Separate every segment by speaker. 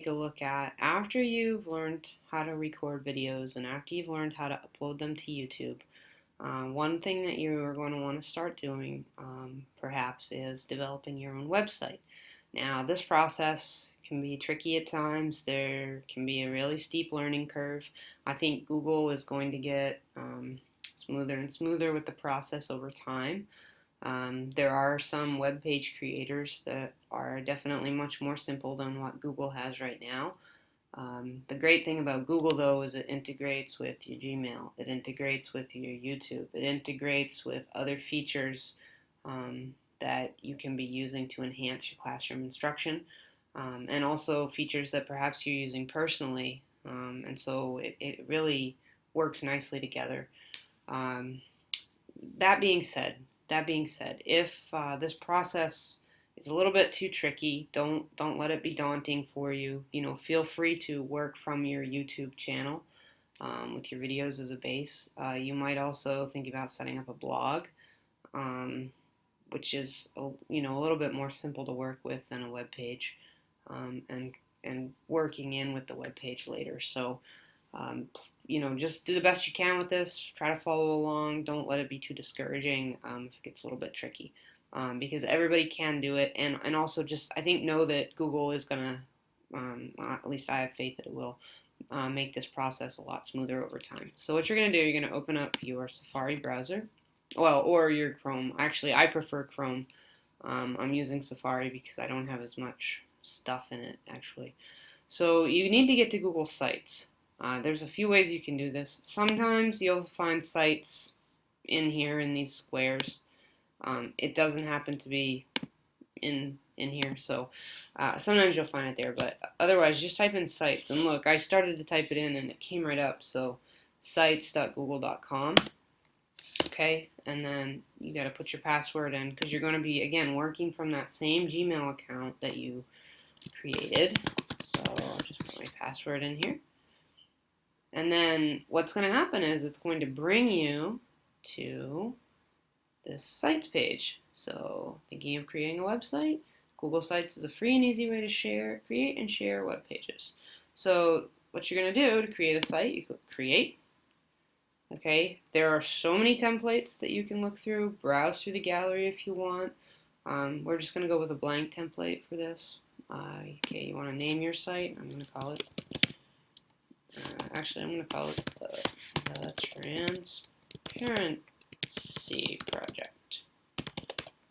Speaker 1: take a look at after you've learned how to record videos and after you've learned how to upload them to YouTube. One thing that you're going to want to start doing perhaps is developing your own website. Now, this process can be tricky at times. There can be a really steep learning curve. I think Google is going to get smoother and smoother with the process over time. There are some web page creators that are definitely much more simple than what Google has right now. The great thing about Google, though, is it integrates with your Gmail, it integrates with your YouTube, it integrates with other features that you can be using to enhance your classroom instruction, and also features that perhaps you're using personally, and so it really works nicely together. Um, that being said, if this process is a little bit too tricky, don't let it be daunting for you. Feel free to work from your YouTube channel with your videos as a base. You might also think about setting up a blog, which is a little bit more simple to work with than a web page, and working in with the web page later. So just do the best you can with this. Try to follow along. Don't let it be too discouraging if it gets a little bit tricky, because everybody can do it. And also just, I think, know that Google is going to, at least I have faith that it will, make this process a lot smoother over time. So what you're going to do, you're going to open up your Safari browser, or your Chrome. Actually, I prefer Chrome. I'm using Safari because I don't have as much stuff in it, actually. So you need to get to Google Sites. There's a few ways you can do this. Sometimes you'll find sites in here in these squares. It doesn't happen to be in here, so sometimes you'll find it there, but otherwise just type in sites. And look, I started to type it in and it came right up, so sites.google.com. Okay, and then you got to put your password in because you're going to be, again, working from that same Gmail account that you created. So I'll just put my password in here. And then what's going to happen is it's going to bring you to this sites page. So thinking of creating a website, Google Sites is a free and easy way to create and share web pages. So what you're going to do to create a site, you click Create. Okay, there are so many templates that you can look through. Browse through the gallery if you want. We're just going to go with a blank template for this. Okay, you want to name your site. I'm going to call it I'm going to call it the Transparency Project.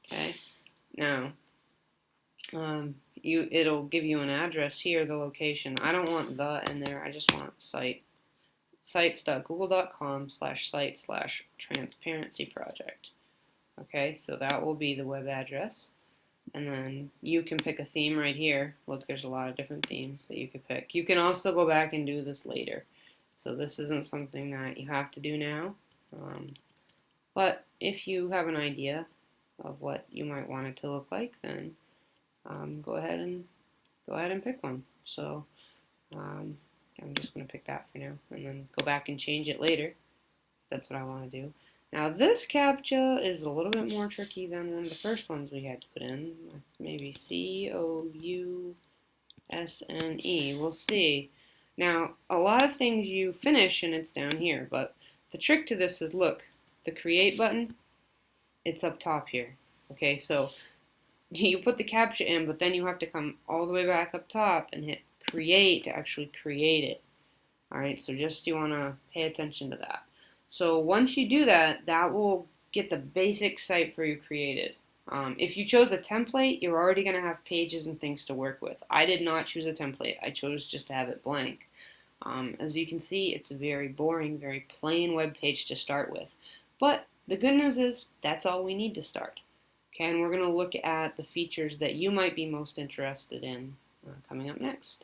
Speaker 1: Okay. Now, it'll give you an address here, the location. I don't want the in there. I just want sites.google.com/site/transparency project. Okay, so that will be the web address. And then you can pick a theme right here. Look, there's a lot of different themes that you could pick. You can also go back and do this later. So this isn't something that you have to do now. But if you have an idea of what you might want it to look like, then go ahead and pick one. So I'm just going to pick that for now, and then go back and change it later. That's what I want to do. Now this CAPTCHA is a little bit more tricky than one of the first ones we had to put in. Maybe COUSNE. We'll see. Now, a lot of things you finish and it's down here, but the trick to this is, look, the Create button, it's up top here. Okay, so you put the CAPTCHA in, but then you have to come all the way back up top and hit Create to actually create it. Alright, so just you want to pay attention to that. So once you do that, that will get the basic site for you created. If you chose a template, you're already going to have pages and things to work with. I did not choose a template. I chose just to have it blank. As you can see, it's a very boring, very plain web page to start with. But the good news is that's all we need to start. Okay, and we're going to look at the features that you might be most interested in coming up next.